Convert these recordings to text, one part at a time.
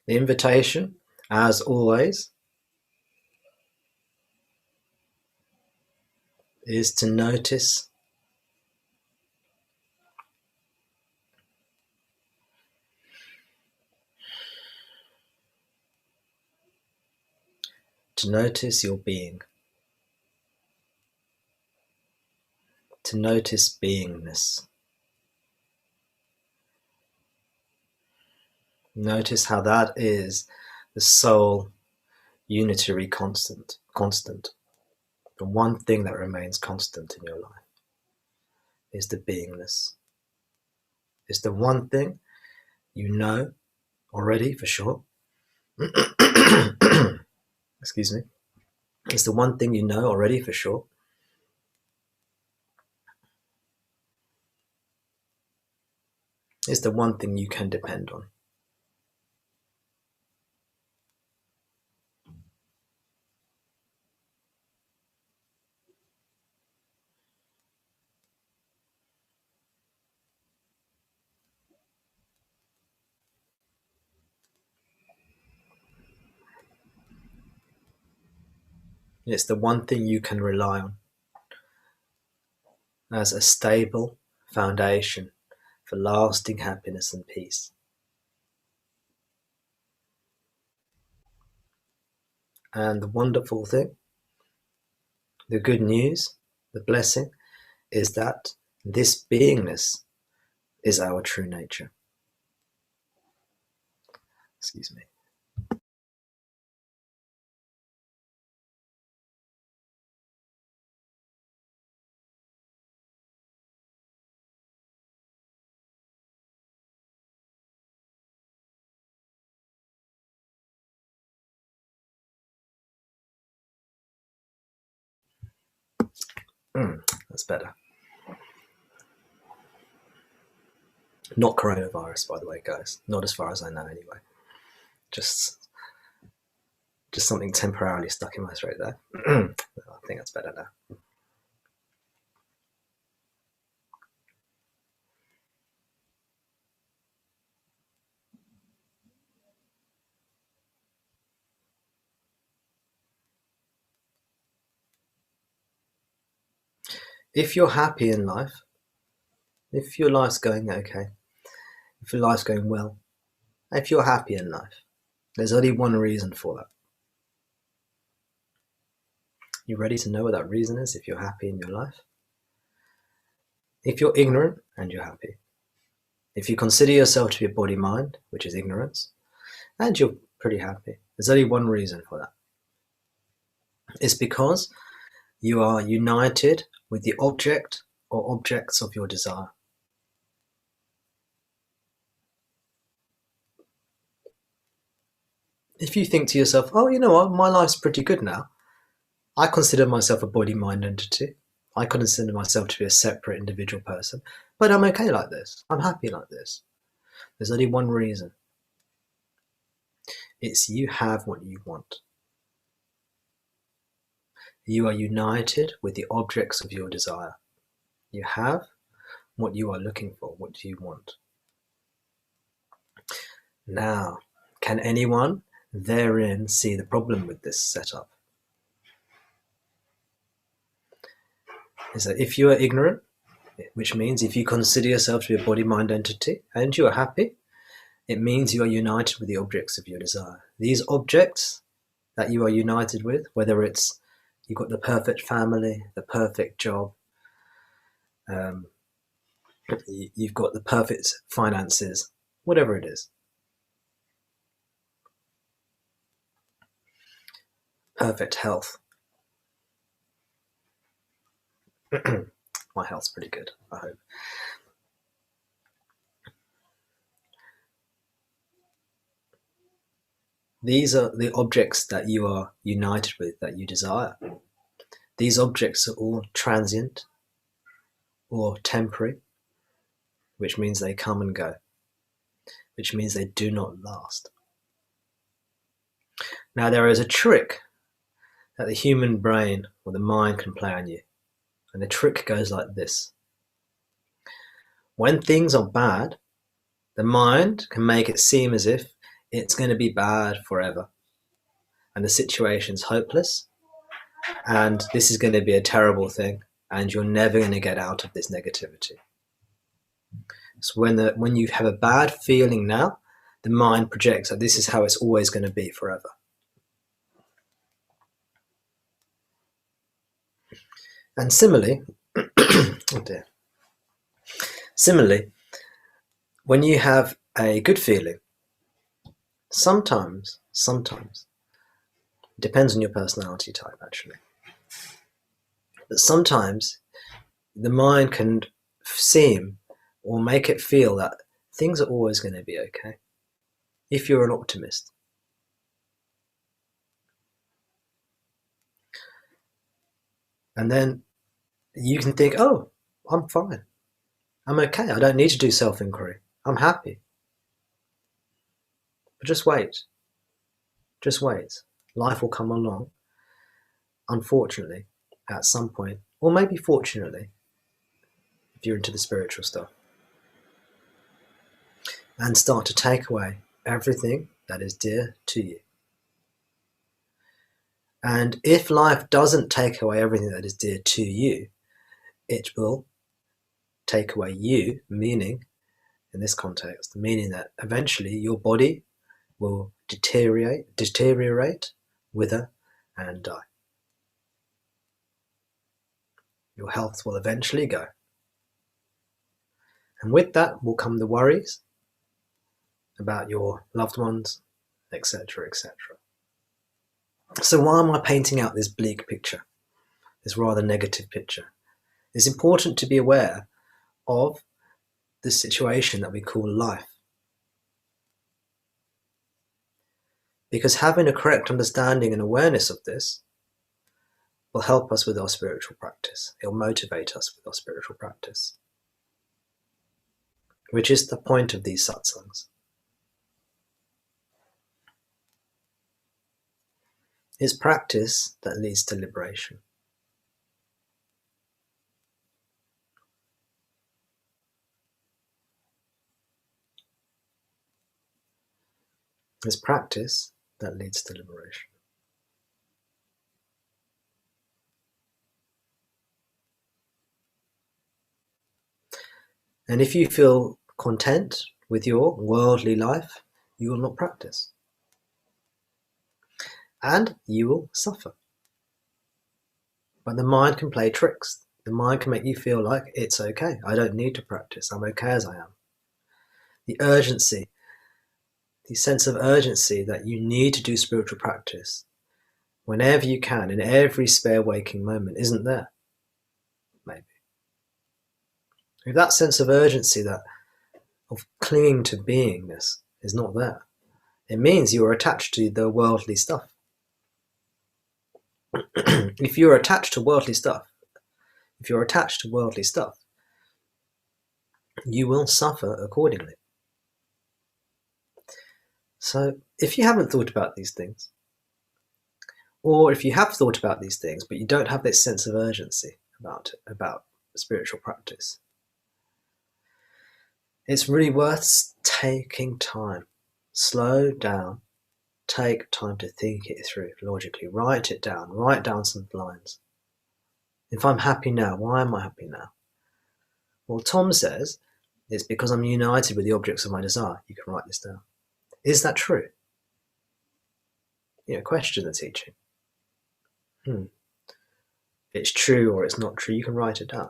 The invitation, as always, is to notice your being, to notice beingness. Notice how that is the sole unitary constant. The one thing that remains constant in your life is the beingness. It's the one thing you know already for sure. Excuse me. It's the one thing you know already for sure. It's the one thing you can depend on. It's the one thing you can rely on as a stable foundation for lasting happiness and peace. And the wonderful thing, the good news, the blessing, is that this beingness is our true nature. Excuse me. That's better. Not coronavirus, by the way, guys. Not as far as I know, anyway. Just something temporarily stuck in my throat there. I think that's better now. If you're happy in life, if your life's going okay, if your life's going well, if you're happy in life, there's only one reason for that. You ready to know what that reason is if you're happy in your life? If you're ignorant and you're happy, if you consider yourself to be a body-mind, which is ignorance, and you're pretty happy, there's only one reason for that. It's because you are united with the object or objects of your desire. If you think to yourself, oh, you know what, my life's pretty good now. I consider myself a body-mind entity. I consider myself to be a separate individual person, but I'm okay like this. I'm happy like this. There's only one reason. It's you have what you want. You are united with the objects of your desire. You have what you are looking for. What do you want? Now, can anyone therein see the problem with this setup? Is that if you are ignorant, which means if you consider yourself to be a body-mind entity and you are happy, it means you are united with the objects of your desire. These objects that you are united with, whether it's you've got the perfect family, the perfect job, you've got the perfect finances, whatever it is, perfect health. My health's pretty good, I hope. These are the objects that you are united with, that you desire. These objects are all transient or temporary, which means they come and go, which means they do not last. Now, there is a trick that the human brain or the mind can play on you. And the trick goes like this. When things are bad, the mind can make it seem as if it's going to be bad forever. And the situation's hopeless. And this is going to be a terrible thing. And you're never going to get out of this negativity. So when you have a bad feeling now, the mind projects that this is how it's always going to be forever. And similarly, when you have a good feeling, sometimes, it depends on your personality type actually, but sometimes the mind can seem or make it feel that things are always going to be okay if you're an optimist. And then you can think, oh, I'm fine. I'm okay. I don't need to do self-inquiry. I'm happy. But just wait. Just wait. Life will come along, unfortunately, at some point, or maybe fortunately, if you're into the spiritual stuff, and start to take away everything that is dear to you. And if life doesn't take away everything that is dear to you, it will take away you, meaning, in this context, meaning that eventually your body will deteriorate, wither, and die. Your health will eventually go. And with that will come the worries about your loved ones, etc., etc. So why am I painting out this bleak picture, this rather negative picture? It's important to be aware of the situation that we call life. Because having a correct understanding and awareness of this will help us with our spiritual practice. It will motivate us with our spiritual practice, which is the point of these satsangs. It's practice that leads to liberation. It's practice that leads to liberation. And if you feel content with your worldly life, you will not practice. And you will suffer. But the mind can play tricks. The mind can make you feel like it's okay. I don't need to practice. I'm okay as I am. The urgency, the sense of urgency that you need to do spiritual practice whenever you can, in every spare waking moment, isn't there. Maybe. If that sense of urgency, that of clinging to beingness, is not there, it means you are attached to the worldly stuff. If you're attached to worldly stuff, you will suffer accordingly. So if you haven't thought about these things, or if you have thought about these things, but you don't have this sense of urgency about spiritual practice, it's really worth taking time. Slow down. Take time to think it through logically. Write it down. Write down some lines. If I'm happy now, why am I happy now? Well, Tom says it's because I'm united with the objects of my desire. You can write this down. Is that true? Question the teaching. It's true or it's not true. You can write it down.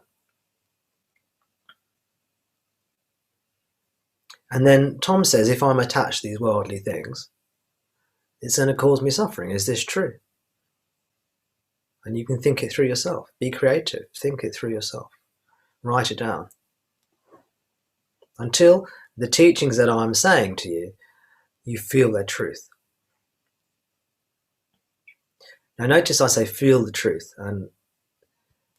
And then Tom says, if I'm attached to these worldly things, it's going to cause me suffering. Is this true? And you can think it through yourself. Be creative. Think it through yourself. Write it down. Until the teachings that I'm saying to you, you feel their truth. Now notice I say feel the truth, and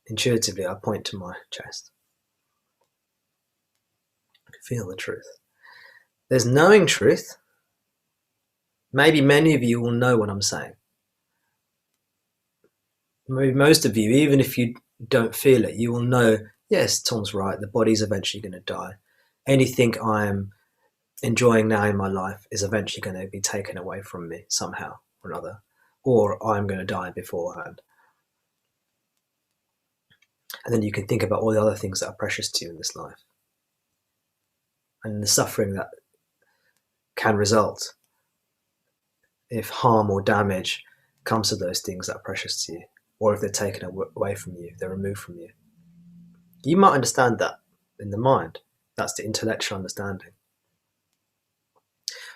intuitively I point to my chest. Feel the truth. There's knowing truth. Maybe many of you will know what I'm saying. Maybe most of you, even if you don't feel it, you will know, yes, Tom's right, the body's eventually going to die. Anything I'm enjoying now in my life is eventually going to be taken away from me somehow or another, or I'm going to die beforehand. And then you can think about all the other things that are precious to you in this life and the suffering that can result if harm or damage comes to those things that are precious to you, or if they're taken away from you, if they're removed from you. You might understand that in the mind. That's the intellectual understanding.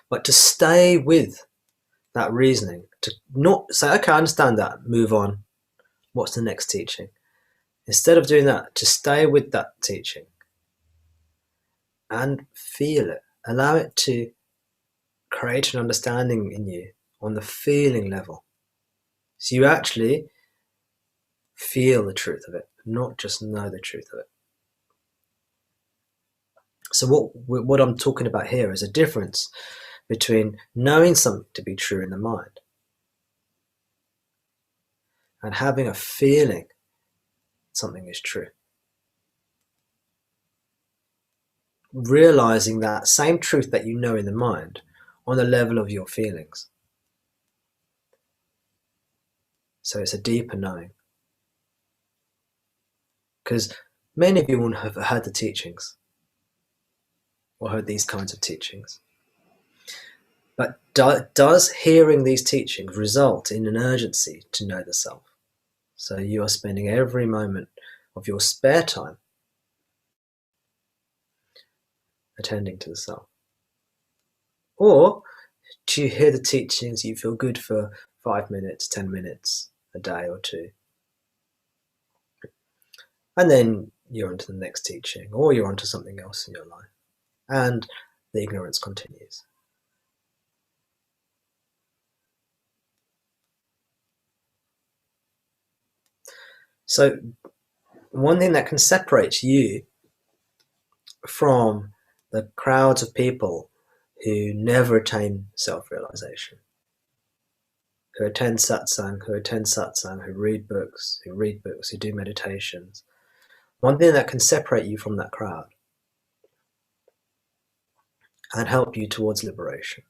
But to stay with that reasoning, to not say, okay, I understand that, move on, what's the next teaching? Instead of doing that, to stay with that teaching and feel it, allow it to create an understanding in you on the feeling level. So you actually feel the truth of it, not just know the truth of it. So what I'm talking about here is a difference between knowing something to be true in the mind and having a feeling something is true. Realizing that same truth that you know in the mind on the level of your feelings. So it's a deeper knowing. Because many of you will have heard the teachings or heard these kinds of teachings. But does hearing these teachings result in an urgency to know the self? So you are spending every moment of your spare time attending to the self. Or do you hear the teachings, you feel good for 5 minutes, 10 minutes, a day or two, and then you're on to the next teaching, or you're on to something else in your life, and the ignorance continues. So one thing that can separate you from the crowds of people who never attain self-realization, who attend satsang, who read books, who do meditations. One thing that can separate you from that crowd and help you towards liberation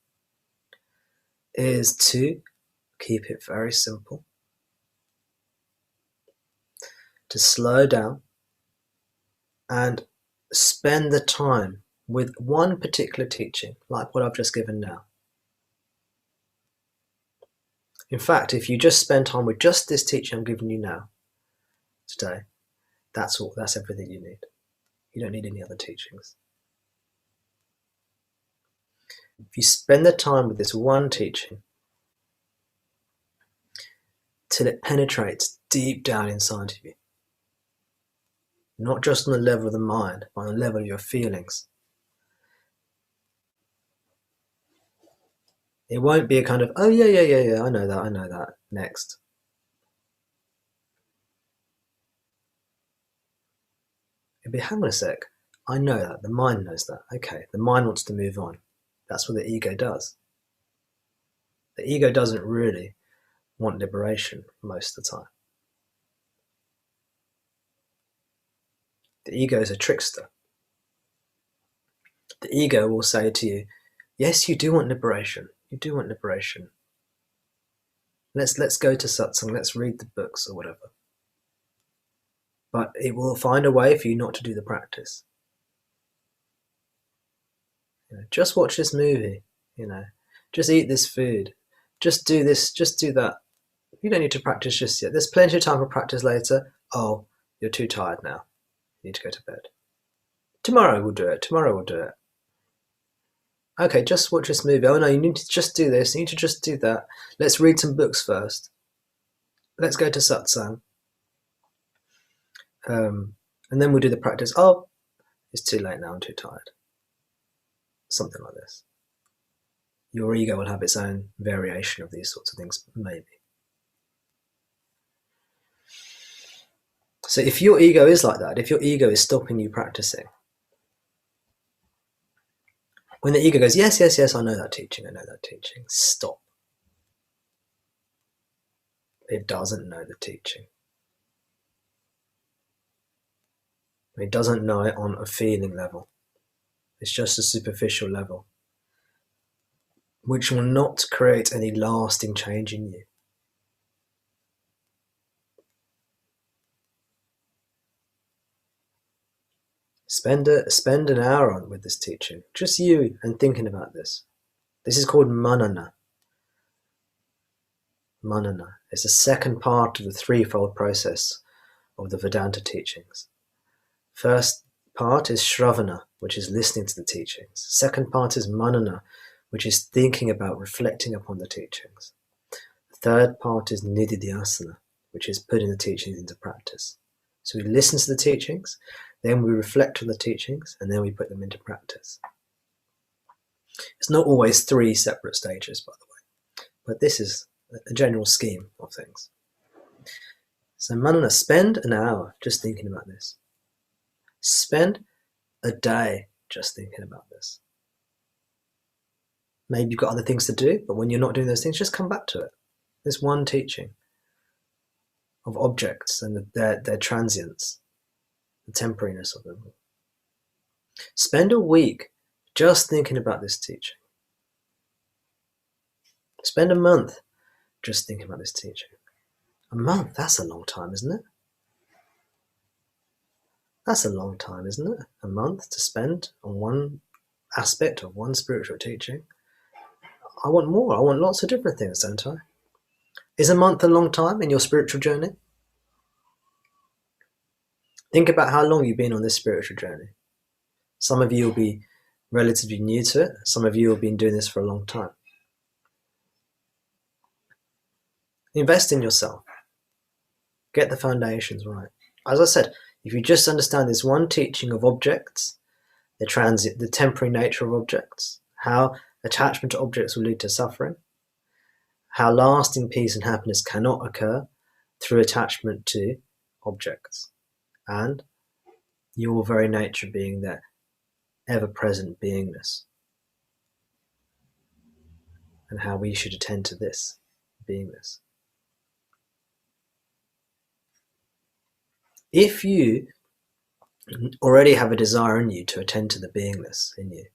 is to keep it very simple, to slow down and spend the time with one particular teaching, like what I've just given now. In fact, if you just spend time with just this teaching I'm giving you now, today, that's all. That's everything you need. You don't need any other teachings. If you spend the time with this one teaching till it penetrates deep down inside of you, not just on the level of the mind, but on the level of your feelings. It won't be a kind of, oh yeah, I know that, next. It'd be, hang on a sec, I know that, the mind knows that. Okay, the mind wants to move on. That's what the ego does. The ego doesn't really want liberation most of the time. The ego is a trickster. The ego will say to you, yes, you do want liberation. You do want liberation. Let's go to satsang, let's read the books or whatever. But it will find a way for you not to do the practice. Just watch this movie, just eat this food, just do this, just do that. You don't need to practice just yet. There's plenty of time for practice later. Oh, you're too tired now. You need to go to bed. Tomorrow we'll do it. Okay, just watch this movie. Oh no, you need to just do this. You need to just do that. Let's read some books first. Let's go to satsang. And then we'll do the practice. Oh, it's too late now. I'm too tired. Something like this. Your ego will have its own variation of these sorts of things, maybe. So if your ego is like that, if your ego is stopping you practicing, when the ego goes, yes, I know that teaching, stop. It doesn't know the teaching. It doesn't know it on a feeling level. It's just a superficial level. which will not create any lasting change in you. Spend an hour on with this teaching, just you and thinking about this. This is called manana. Manana is the second part of the threefold process of the Vedanta teachings. First part is Shravana, which is listening to the teachings. Second part is Manana, which is thinking about, reflecting upon the teachings. The third part is Nididhyasana, which is putting the teachings into practice. So we listen to the teachings, then we reflect on the teachings, and then we put them into practice. It's not always three separate stages, by the way, but this is a general scheme of things. So Manana, spend an hour just thinking about this. Spend a day just thinking about this. Maybe you've got other things to do, but when you're not doing those things, just come back to it. This one teaching of objects and their transience, the temporariness of them. Spend a week just thinking about this teaching. Spend a month just thinking about this teaching. A month, that's a long time, isn't it? That's a long time, isn't it? A month to spend on one aspect of one spiritual teaching. I want more. I want lots of different things, don't I? Is a month a long time in your spiritual journey? Think about how long you've been on this spiritual journey. Some of you will be relatively new to it. Some of you have been doing this for a long time. Invest in yourself. Get the foundations right. As I said, if you just understand this one teaching of objects, the temporary nature of objects, how attachment to objects will lead to suffering, how lasting peace and happiness cannot occur through attachment to objects, and your very nature being that ever-present beingness, and how we should attend to this beingness. If you already have a desire in you to attend to the beingness in you,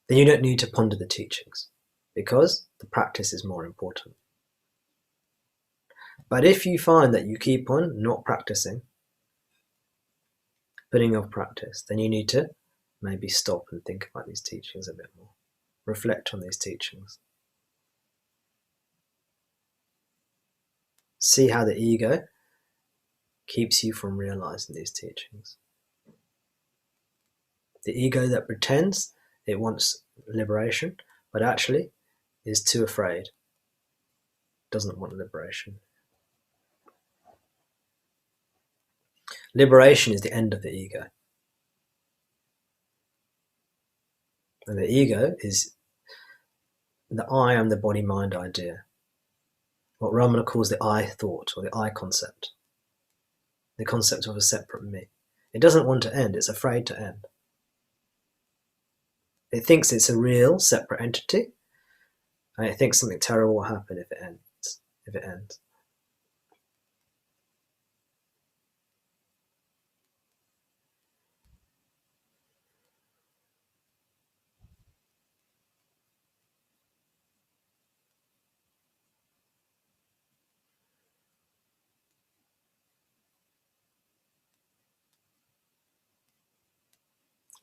then you don't need to ponder the teachings, because the practice is more important. But if you find that you keep on not practicing, putting off practice, then you need to maybe stop and think about these teachings a bit more. Reflect on these teachings. See how the ego keeps you from realizing these teachings. The ego that pretends it wants liberation, but actually is too afraid, doesn't want liberation. Liberation is the end of the ego. And the ego is the I am the body-mind idea. What Ramana calls the I thought, or the I concept. The concept of a separate me. It doesn't want to end, it's afraid to end. It thinks it's a real, separate entity, and it thinks something terrible will happen if it ends.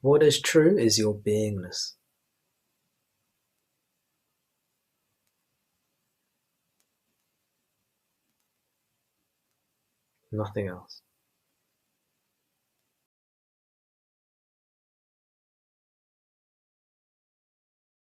What is true is your beingness. Nothing else.